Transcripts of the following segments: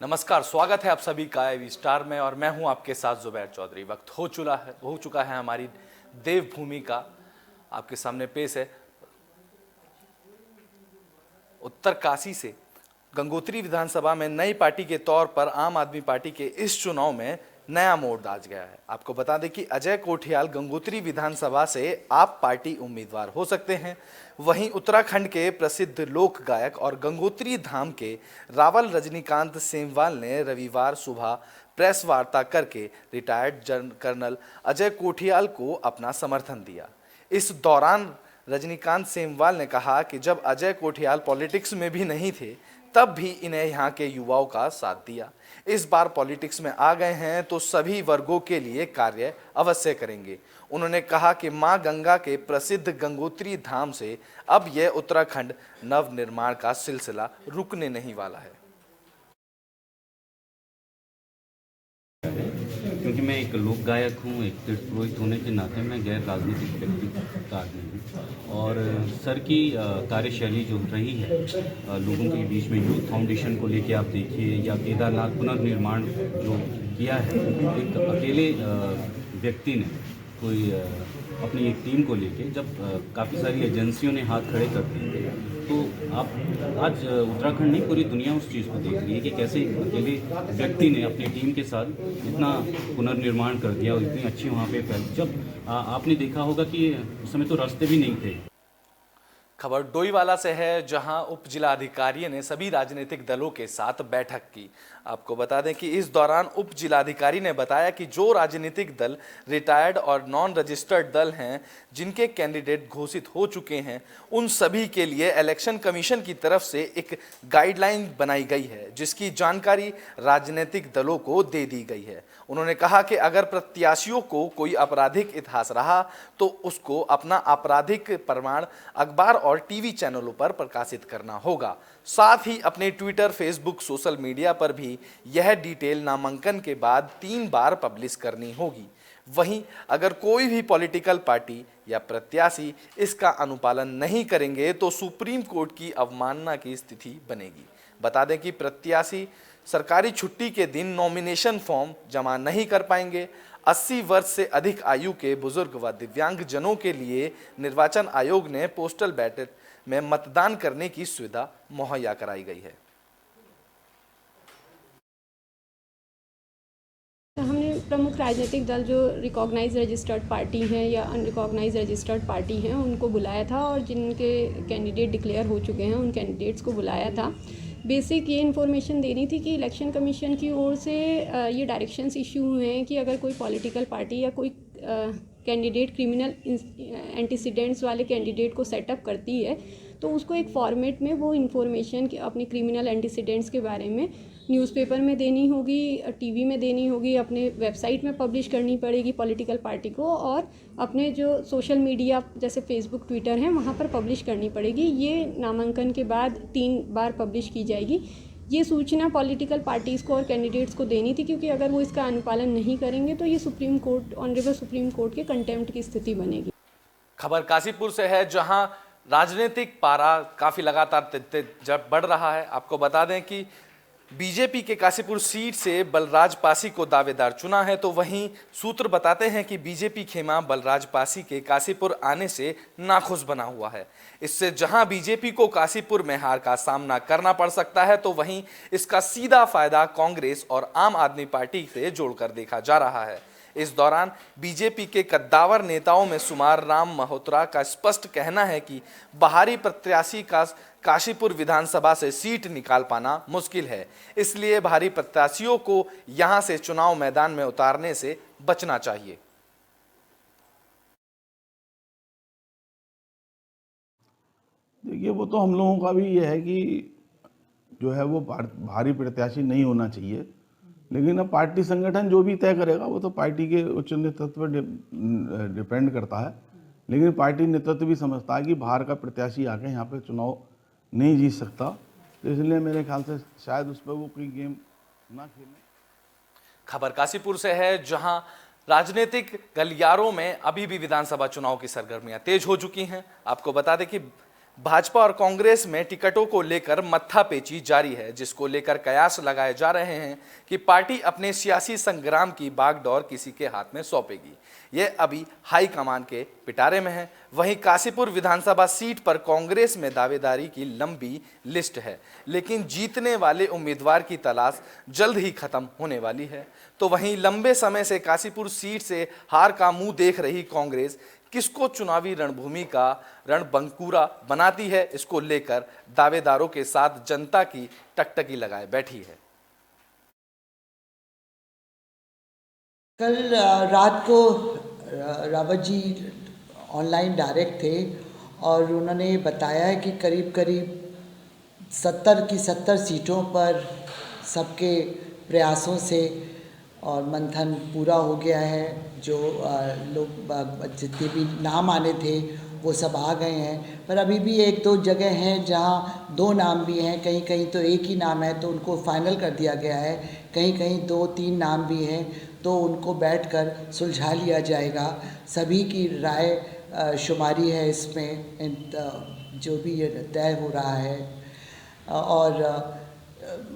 नमस्कार, स्वागत है आप सभी का आई स्टार में और मैं हूं आपके साथ जुबैर चौधरी। वक्त हो चुका है हमारी देवभूमि का आपके सामने पेश है। उत्तर काशी से गंगोत्री विधानसभा में नई पार्टी के तौर पर आम आदमी पार्टी के इस चुनाव में नया मोड़ दाज गया है। आपको बता दें कि अजय कोठियाल गंगोत्री विधानसभा से आप पार्टी उम्मीदवार हो सकते हैं। वहीं उत्तराखंड के प्रसिद्ध लोक गायक और गंगोत्री धाम के रावल रजनीकांत सेमवाल ने रविवार सुबह प्रेस वार्ता करके रिटायर्ड कर्नल अजय कोठियाल को अपना समर्थन दिया। इस दौरान रजनीकांत सेमवाल ने कहा कि जब अजय कोठियाल पॉलिटिक्स में भी नहीं थे तब भी इन्हें यहाँ के युवाओं का साथ दिया। इस बार पॉलिटिक्स में आ गए हैं तो सभी वर्गों के लिए कार्य अवश्य करेंगे। उन्होंने कहा कि मां गंगा के प्रसिद्ध गंगोत्री धाम से अब यह उत्तराखंड नव निर्माण का सिलसिला रुकने नहीं वाला है। क्योंकि मैं एक लोक गायक हूँ, एक तीर्थ पुरोहित होने के नाते मैं गैर राजनीतिक व्यक्ति का आदमी हूँ और सर की कार्यशैली जो रही है लोगों के बीच में, यूथ फाउंडेशन को लेके आप देखिए या केदारनाथ पुनर्निर्माण जो किया है, एक अकेले व्यक्ति ने कोई अपनी एक टीम को लेके जब काफ़ी सारी एजेंसियों ने हाथ खड़े कर दिए तो आप आज उत्तराखंड नहीं पूरी दुनिया उस चीज़ को देख रही है कि कैसे अकेले व्यक्ति ने अपनी टीम के साथ इतना पुनर्निर्माण कर दिया और इतनी अच्छी वहाँ पे जब आपने देखा होगा कि उस समय तो रास्ते भी नहीं थे। खबर डोईवाला से है, जहां उप जिलाधिकारी ने सभी राजनीतिक दलों के साथ बैठक की। आपको बता दें कि इस दौरान उप जिलाधिकारी ने बताया कि जो राजनीतिक दल रिटायर्ड और नॉन रजिस्टर्ड दल हैं, जिनके कैंडिडेट घोषित हो चुके हैं, उन सभी के लिए इलेक्शन कमीशन की तरफ से एक गाइडलाइन बनाई गई है, जिसकी जानकारी राजनीतिक दलों को दे दी गई है। उन्होंने कहा कि अगर प्रत्याशियों को कोई आपराधिक इतिहास रहा तो उसको अपना आपराधिक प्रमाण अखबार और टीवी चैनलों पर प्रकाशित करना होगा। साथ ही अपने ट्विटर, फेसबुक, सोशल मीडिया पर भी यह डिटेल नामांकन के बाद 3 बार पब्लिश करनी होगी। वहीं अगर कोई भी पॉलिटिकल पार्टी या प्रत्याशी इसका अनुपालन नहीं करेंगे तो सुप्रीम कोर्ट की अवमानना की स्थिति बनेगी। बता दें कि प्रत्याशी सरकारी छुट्टी के दिन नॉमिनेशन फॉर्म जमा नहीं कर पाएंगे। 80 वर्ष से अधिक आयु के बुजुर्ग व दिव्यांग जनों के लिए निर्वाचन आयोग ने पोस्टल बैलेट में मतदान करने की सुविधा मुहैया कराई गई है। हमने प्रमुख राजनीतिक दल जो रिकॉग्नाइज रजिस्टर्ड पार्टी हैं या अनरिकॉग्नाइज रजिस्टर्ड पार्टी हैं उनको बुलाया था और जिनके कैंडिडेट डिक्लेयर हो चुके हैं उन कैंडिडेट्स को बुलाया था। बेसिक ये इन्फॉर्मेशन देनी थी कि इलेक्शन कमीशन की ओर से ये डायरेक्शंस इशू हुए हैं कि अगर कोई पॉलिटिकल पार्टी या कोई कैंडिडेट क्रिमिनल एंटीसीडेंट्स वाले कैंडिडेट को सेटअप करती है तो उसको एक फॉर्मेट में वो इन्फॉर्मेशन अपने क्रिमिनल एंटीसीडेंट्स के बारे में न्यूज़पेपर में देनी होगी, टीवी में देनी होगी, अपने वेबसाइट में पब्लिश करनी पड़ेगी पॉलिटिकल पार्टी को, और अपने जो सोशल मीडिया जैसे फेसबुक, ट्विटर हैं वहाँ पर पब्लिश करनी पड़ेगी। ये नामांकन के बाद 3 बार पब्लिश की जाएगी। ये सूचना पॉलिटिकल पार्टीज़ को और कैंडिडेट्स को देनी थी, क्योंकि अगर वो इसका अनुपालन नहीं करेंगे तो ये supreme court, honourable supreme court के कंटेम्प्ट की स्थिति बनेगी। खबर काशीपुर से है, जहां राजनीतिक पारा काफी लगातार जब बढ़ रहा है। आपको बता दें कि बीजेपी के काशीपुर सीट से बलराज पासी को दावेदार चुना है, तो वहीं सूत्र बताते हैं कि बीजेपी खेमा बलराज पासी के काशीपुर आने से नाखुश बना हुआ है। इससे जहां बीजेपी को काशीपुर में हार का सामना करना पड़ सकता है, तो वहीं इसका सीधा फायदा कांग्रेस और आम आदमी पार्टी से जोड़कर देखा जा रहा है। इस दौरान बीजेपी के कद्दावर नेताओं में सुमार राम मल्होत्रा का स्पष्ट कहना है कि बाहरी प्रत्याशी का काशीपुर विधानसभा से सीट निकाल पाना मुश्किल है, इसलिए बाहरी प्रत्याशियों को यहां से चुनाव मैदान में उतारने से बचना चाहिए। देखिए, वो तो हम लोगों का भी ये है कि जो है वो भारी प्रत्याशी नहीं होना चाहिए, लेकिन अब पार्टी संगठन जो भी तय करेगा वो तो पार्टी के उच्च नेतृत्व पर डिपेंड करता है। लेकिन पार्टी नेतृत्व भी समझता है कि बाहर का प्रत्याशी आके यहाँ पे चुनाव नहीं जीत सकता, तो इसलिए मेरे ख्याल से शायद उस पर वो कोई गेम ना खेलें। खबर काशीपुर से है, जहां राजनीतिक गलियारों में अभी भी विधानसभा चुनाव की सरगर्मियां तेज हो चुकी हैं। आपको बता दें कि भाजपा और कांग्रेस में टिकटों को लेकर मत्थापेची जारी है, जिसको लेकर कयास लगाए जा रहे हैं कि पार्टी अपने सियासी संग्राम की बागडोर किसी के हाथ में सौंपेगी। यह अभी हाईकमान के पिटारे में है। वहीं काशीपुर विधानसभा सीट पर कांग्रेस में दावेदारी की लंबी लिस्ट है, लेकिन जीतने वाले उम्मीदवार की तलाश जल्द ही खत्म होने वाली है। तो वहीं लंबे समय से काशीपुर सीट से हार का मुंह देख रही कांग्रेस किसको चुनावी रणभूमि का रणबंकुरा बनाती है, इसको लेकर दावेदारों के साथ जनता की टकटकी लगाए बैठी है। कल रात को रावत जी ऑनलाइन डायरेक्ट थे और उन्होंने बताया है कि करीब करीब 70 की 70 सीटों पर सबके प्रयासों से और मंथन पूरा हो गया है। जो लोग जितने भी नाम आने थे वो सब आ गए हैं, पर अभी भी एक दो जगह हैं जहां दो नाम भी हैं, कहीं कहीं तो एक ही नाम है तो उनको फाइनल कर दिया गया है, कहीं कहीं 2-3 नाम भी हैं तो उनको बैठकर सुलझा लिया जाएगा। सभी की राय शुमारी है इसमें, जो भी ये तय हो रहा है। और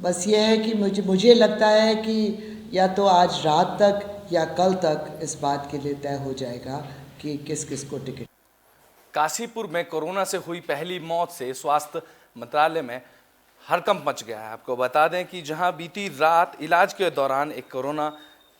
बस ये है कि मुझे लगता है कि या तो आज रात तक या कल तक इस बात के लिए तय हो जाएगा कि किस किस को टिकट। काशीपुर में कोरोना से हुई पहली मौत से स्वास्थ्य मंत्रालय में हड़कंप मच गया है। आपको बता दें कि जहां बीती रात इलाज के दौरान एक कोरोना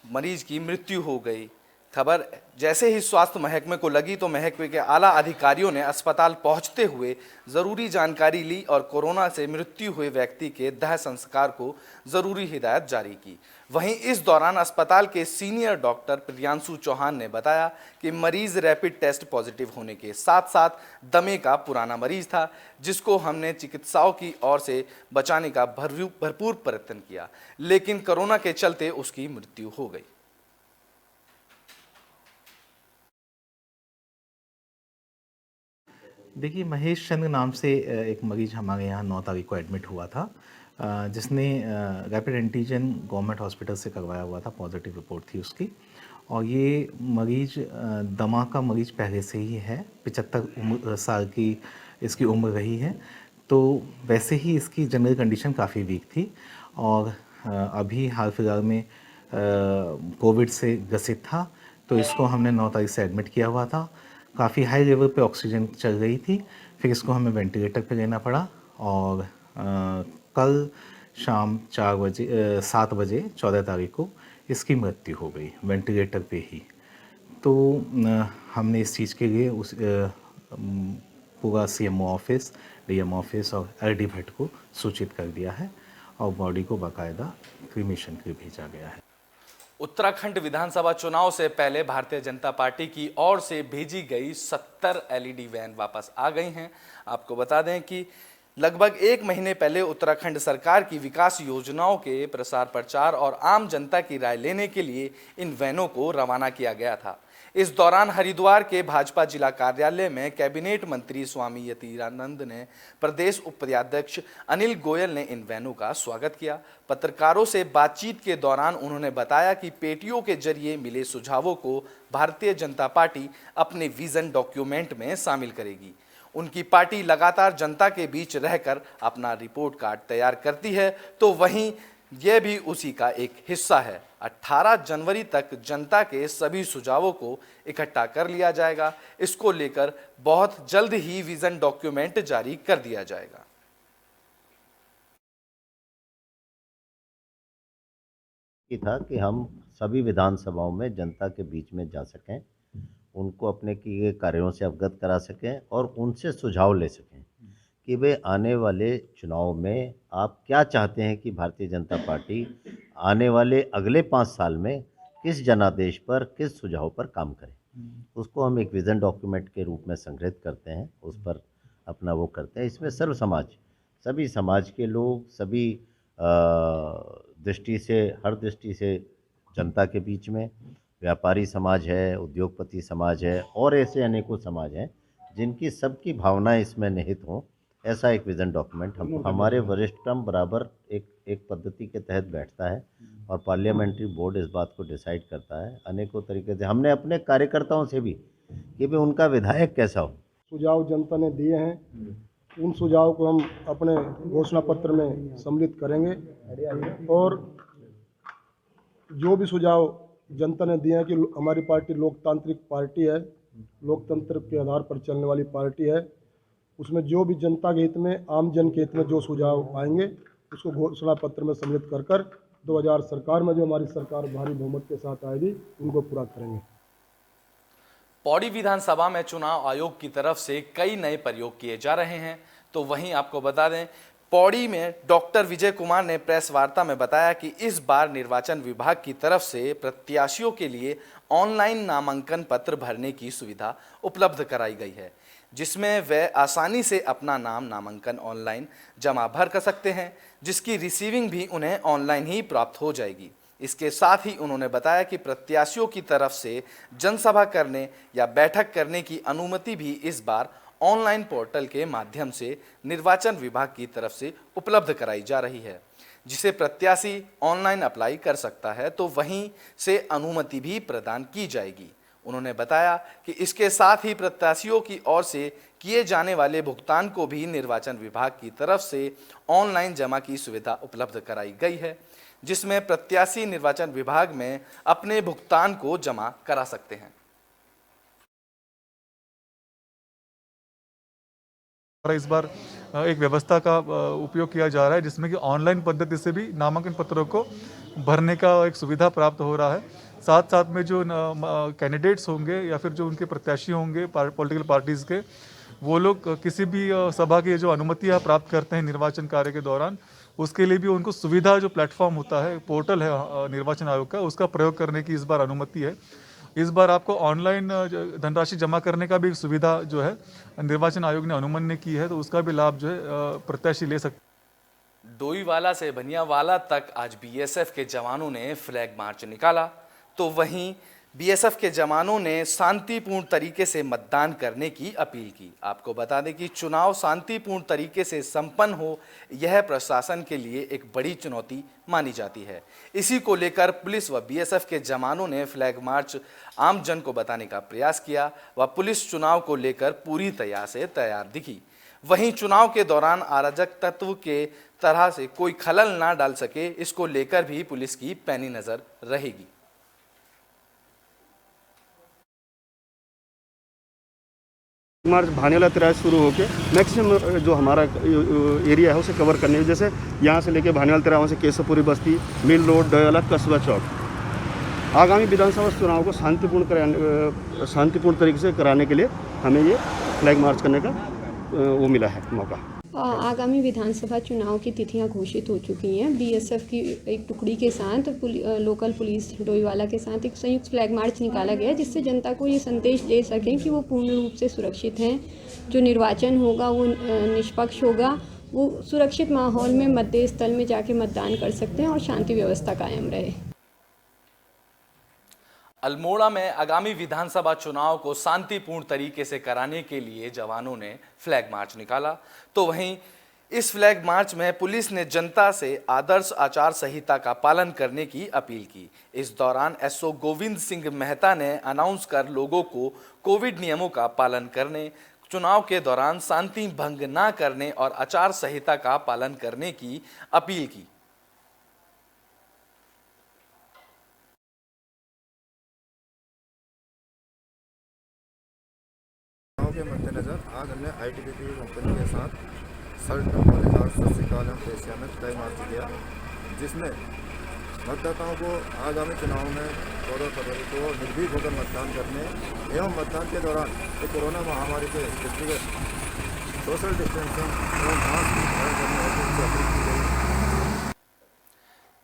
मरीज की मृत्यु हो गई। खबर जैसे ही स्वास्थ्य महकमे को लगी तो महकमे के आला अधिकारियों ने अस्पताल पहुंचते हुए जरूरी जानकारी ली और कोरोना से मृत्यु हुए व्यक्ति के दाह संस्कार को जरूरी हिदायत जारी की। वहीं इस दौरान अस्पताल के सीनियर डॉक्टर प्रियांशु चौहान ने बताया कि मरीज रैपिड टेस्ट पॉजिटिव होने के साथ साथ दमे का पुराना मरीज था, जिसको हमने चिकित्साओं की ओर से बचाने का भरपूर प्रयत्न किया, लेकिन कोरोना के चलते उसकी मृत्यु हो गई। देखिए, महेश चंद्र नाम से एक मरीज हमारे यहाँ 9 तारीख को एडमिट हुआ था, जिसने रैपिड एंटीजन गवर्नमेंट हॉस्पिटल से करवाया हुआ था, पॉजिटिव रिपोर्ट थी उसकी। और ये मरीज दमा का मरीज पहले से ही है, 75 साल की इसकी उम्र रही है। तो वैसे ही इसकी जनरल कंडीशन काफ़ी वीक थी और अभी हाल फिलहाल में कोविड से ग्रसित था, तो इसको हमने 9 तारीख से एडमिट किया हुआ था। काफ़ी हाई लेवल पे ऑक्सीजन चल रही थी, फिर इसको हमें वेंटिलेटर पे लेना पड़ा और कल शाम 7 बजे 14 तारीख को इसकी मृत्यु हो गई वेंटिलेटर पे ही। तो हमने इस चीज़ के लिए उस पूरा CMO ऑफिस, DM ऑफिस और LD भट्ट को सूचित कर दिया है और बॉडी को बाकायदा क्रीमेशन के लिए भेजा गया है। उत्तराखंड विधानसभा चुनाव से पहले भारतीय जनता पार्टी की ओर से भेजी गई 70 LED वैन वापस आ गई हैं। आपको बता दें कि लगभग 1 महीने पहले उत्तराखंड सरकार की विकास योजनाओं के प्रसार प्रचार और आम जनता की राय लेने के लिए इन वैनों को रवाना किया गया था। इस दौरान हरिद्वार के भाजपा जिला कार्यालय में कैबिनेट मंत्री स्वामी यतीरानंद ने प्रदेश उपाध्यक्ष अनिल गोयल ने इन वैनों का स्वागत किया। पत्रकारों से बातचीत के दौरान उन्होंने बताया कि पेटियों के जरिए मिले सुझावों को भारतीय जनता पार्टी अपने विजन डॉक्यूमेंट में शामिल करेगी। उनकी पार्टी लगातार जनता के बीच रहकर अपना रिपोर्ट कार्ड तैयार करती है, तो वहीं यह भी उसी का एक हिस्सा है। 18 जनवरी तक जनता के सभी सुझावों को इकट्ठा कर लिया जाएगा। इसको लेकर बहुत जल्द ही विजन डॉक्यूमेंट जारी कर दिया जाएगा। था कि हम सभी विधानसभाओं में जनता के बीच में जा सकें, उनको अपने किए गए कार्यों से अवगत करा सकें और उनसे सुझाव ले सकें कि वे आने वाले चुनाव में आप क्या चाहते हैं कि भारतीय जनता पार्टी आने वाले अगले 5 साल में किस जनादेश पर, किस सुझाव पर काम करे। उसको हम एक विज़न डॉक्यूमेंट के रूप में संग्रहित करते हैं, उस पर अपना वो करते हैं। इसमें सर्व समाज, सभी समाज के लोग, सभी दृष्टि से, हर दृष्टि से जनता के बीच में, व्यापारी समाज है, उद्योगपति समाज है और ऐसे अनेकों समाज हैं जिनकी सबकी भावनाएं इसमें निहित हों, ऐसा एक विज़न डॉक्यूमेंट हमारे वरिष्ठतम बराबर एक पद्धति के तहत बैठता है और पार्लियामेंट्री बोर्ड इस बात को डिसाइड करता है अनेकों तरीके से। हमने अपने कार्यकर्ताओं से भी कि भाई उनका विधायक कैसा हो, सुझाव जनता ने दिए हैं उन सुझाव को हम अपने घोषणा पत्र में सम्मिलित करेंगे और जो भी सुझाव जनता ने दिए हैं कि हमारी पार्टी लोकतांत्रिक पार्टी है, लोकतंत्र के आधार पर चलने वाली पार्टी है, उसमें जो भी जनता के हित में, आम जन के हित में जो सुझाव आएंगे उसको घोषणा पत्र में सम्मिलित कर 2000 सरकार में जो हमारी सरकार भारी बहुमत के साथ आएगी उनको पूरा करेंगे। पौड़ी विधानसभा में चुनाव आयोग की तरफ से कई नए प्रयोग किए जा रहे हैं। तो वहीं आपको बता दें, पौड़ी में डॉक्टर विजय कुमार ने प्रेस वार्ता में बताया कि इस बार निर्वाचन विभाग की तरफ से प्रत्याशियों के लिए ऑनलाइन नामांकन पत्र भरने की सुविधा उपलब्ध कराई गई है, जिसमें वे आसानी से अपना नामांकन ऑनलाइन जमा भर कर सकते हैं, जिसकी रिसीविंग भी उन्हें ऑनलाइन ही प्राप्त हो जाएगी। इसके साथ ही उन्होंने बताया कि प्रत्याशियों की तरफ से जनसभा करने या बैठक करने की अनुमति भी इस बार ऑनलाइन पोर्टल के माध्यम से निर्वाचन विभाग की तरफ से उपलब्ध कराई जा रही है, जिसे प्रत्याशी ऑनलाइन अप्लाई कर सकता है, तो वहीं से अनुमति भी प्रदान की जाएगी। उन्होंने बताया कि इसके साथ ही प्रत्याशियों की ओर से किए जाने वाले भुगतान को भी निर्वाचन विभाग की तरफ से ऑनलाइन जमा की सुविधा उपलब्ध कराई गई है, जिसमें प्रत्याशी निर्वाचन विभाग में अपने भुगतान को जमा करा सकते हैं। इस बार एक व्यवस्था का उपयोग किया जा रहा है, जिसमें कि ऑनलाइन पद्धति से भी नामांकन पत्रों को भरने का एक सुविधा प्राप्त हो रहा है। साथ साथ में जो कैंडिडेट्स होंगे या फिर जो उनके प्रत्याशी होंगे पॉलिटिकल पार्टीज़ के, वो लोग किसी भी सभा की जो अनुमतियाँ प्राप्त करते हैं निर्वाचन कार्य के दौरान, उसके लिए भी उनको सुविधा, जो प्लेटफॉर्म होता है, पोर्टल है निर्वाचन आयोग का, उसका प्रयोग करने की इस बार अनुमति है। इस बार आपको ऑनलाइन धनराशि जमा करने का भी सुविधा जो है निर्वाचन आयोग ने अनुमति की है, तो उसका भी लाभ जो है प्रत्याशी ले सकते। डोईवाला से भनियावाला तक आज बीएसएफ के जवानों ने फ्लैग मार्च निकाला। तो वहीं बीएसएफ के जवानों ने शांतिपूर्ण तरीके से मतदान करने की अपील की। आपको बता दें कि चुनाव शांतिपूर्ण तरीके से संपन्न हो, यह प्रशासन के लिए एक बड़ी चुनौती मानी जाती है। इसी को लेकर पुलिस व बीएसएफ के जवानों ने फ्लैग मार्च आम जन को बताने का प्रयास किया व पुलिस चुनाव को लेकर पूरी तैयार दिखी। वहीं चुनाव के दौरान अराजक तत्व के तरह से कोई खलल ना डाल सके, इसको लेकर भी पुलिस की पैनी नजर रहेगी। मार्च भानेवाला तिराहे शुरू होकर मैक्सिमम जो हमारा एरिया है उसे कवर करने में, जैसे यहाँ से लेके भानेवाला तिराहे से केशवपुरी बस्ती, मिल रोड, डोईवाला, कस्बा चौक। आगामी विधानसभा चुनाव को शांतिपूर्ण तरीके से कराने के लिए हमें ये फ्लैग मार्च करने का वो मिला है मौका। आगामी विधानसभा चुनाव की तिथियां घोषित हो चुकी हैं। बीएसएफ की एक टुकड़ी के साथ लोकल पुलिस डोईवाला के साथ एक संयुक्त फ्लैग मार्च निकाला गया, जिससे जनता को ये संदेश दे सकें कि वो पूर्ण रूप से सुरक्षित हैं। जो निर्वाचन होगा वो निष्पक्ष होगा, वो सुरक्षित माहौल में मतदेय स्थल में जाके मतदान कर सकते हैं और शांति व्यवस्था कायम रहे। अल्मोड़ा में आगामी विधानसभा चुनाव को शांतिपूर्ण तरीके से कराने के लिए जवानों ने फ्लैग मार्च निकाला। तो वहीं इस फ्लैग मार्च में पुलिस ने जनता से आदर्श आचार संहिता का पालन करने की अपील की। इस दौरान एसओ गोविंद सिंह मेहता ने अनाउंस कर लोगों को कोविड नियमों का पालन करने, चुनाव के दौरान शांति भंग न करने और आचार संहिता का पालन करने की अपील की। के मद्देनजर आज हमने आईटीबीपी कंपनी के साथ सर्च नंबर 880 एशिया में फ्लैग मार्च किया, जिसमें मतदाताओं को आगामी चुनाव में 14 फरवरी को निर्भीक होकर मतदान करने एवं मतदान के दौरान कोरोना महामारी के दृष्टिगत सोशल डिस्टेंसिंग एवं मास्क धारण करने की अपील की गई।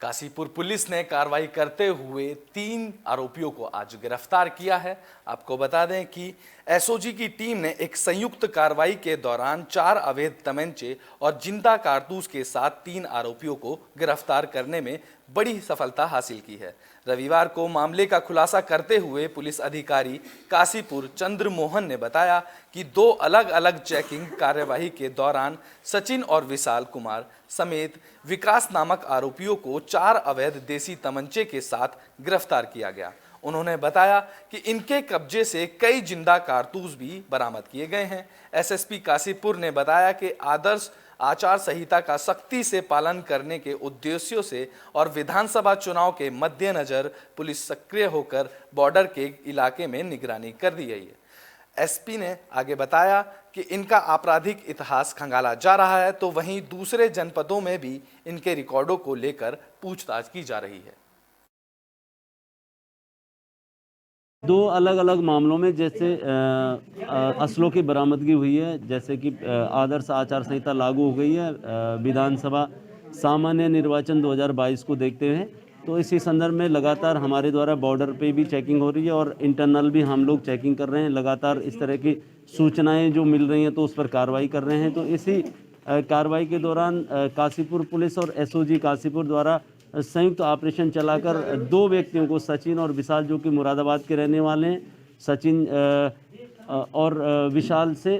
काशीपुर पुलिस ने कार्रवाई करते हुए 3 आरोपियों को आज गिरफ्तार किया है। आपको बता दें कि एसओजी की टीम ने एक संयुक्त कार्रवाई के दौरान 4 अवैध तमंचे और जिंदा कारतूस के साथ 3 आरोपियों को गिरफ्तार करने में बड़ी सफलता हासिल की है। रविवार को मामले का खुलासा करते हुए पुलिस अधिकारी काशीपुर चंद्र मोहन ने बताया कि 2 अलग अलग चेकिंग कार्यवाही के दौरान सचिन और विशाल कुमार समेत विकास नामक आरोपियों को 4 अवैध देसी तमंचे के साथ गिरफ्तार किया गया। उन्होंने बताया कि इनके कब्जे से कई जिंदा कारतूस भी बरामद किए गए हैं। एसएसपी काशीपुर ने बताया कि आदर्श आचार संहिता का सख्ती से पालन करने के उद्देश्यों से और विधानसभा चुनाव के मद्देनजर पुलिस सक्रिय होकर बॉर्डर के इलाके में निगरानी कर दी गई है। एसपी ने आगे बताया कि इनका आपराधिक इतिहास खंगाला जा रहा है, तो वहीं दूसरे जनपदों में भी इनके रिकॉर्डों को लेकर पूछताछ की जा रही है। दो अलग अलग मामलों में जैसे असलों की बरामदगी हुई है, जैसे कि आदर्श आचार संहिता लागू हो गई है विधानसभा सामान्य निर्वाचन 2022 को देखते हुए, तो इसी संदर्भ में लगातार हमारे द्वारा बॉर्डर पे भी चेकिंग हो रही है और इंटरनल भी हम लोग चेकिंग कर रहे हैं। लगातार इस तरह की सूचनाएं जो मिल रही हैं तो उस पर कार्रवाई कर रहे हैं। तो इसी कार्रवाई के दौरान काशीपुर पुलिस और एसओजी काशीपुर द्वारा संयुक्त ऑपरेशन चलाकर दो व्यक्तियों को, सचिन और विशाल, जो कि मुरादाबाद के रहने वाले हैं, सचिन और विशाल से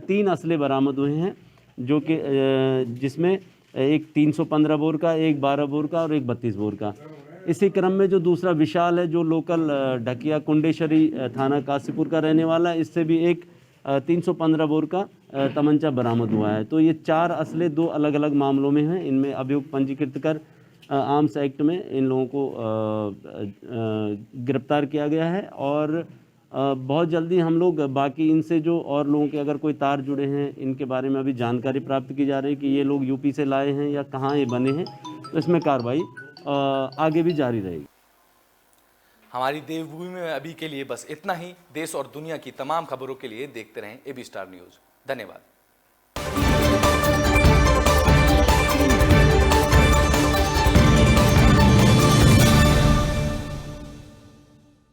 3 असले बरामद हुए हैं, जो कि जिसमें एक 315 बोर का, एक 12 बोर का और एक 32 बोर का। इसी क्रम में जो दूसरा विशाल है, जो लोकल ढकिया कुंडेश्वरी थाना काशीपुर का रहने वाला है, इससे भी एक 315 बोर का तमंचा बरामद हुआ है। तो ये 4 असले 2 अलग अलग मामलों में हैं। इनमें अभियुक्त पंजीकृत कर आर्म्स एक्ट में इन लोगों को गिरफ्तार किया गया है और बहुत जल्दी हम लोग बाकी इनसे जो और लोगों के अगर कोई तार जुड़े हैं, इनके बारे में अभी जानकारी प्राप्त की जा रही है कि ये लोग यूपी से लाए हैं या कहाँ ये बने हैं, तो इसमें कार्रवाई आगे भी जारी रहेगी। हमारी देवभूमि में अभी के लिए बस इतना ही। देश और दुनिया की तमाम खबरों के लिए देखते रहें AB स्टार न्यूज़। धन्यवाद।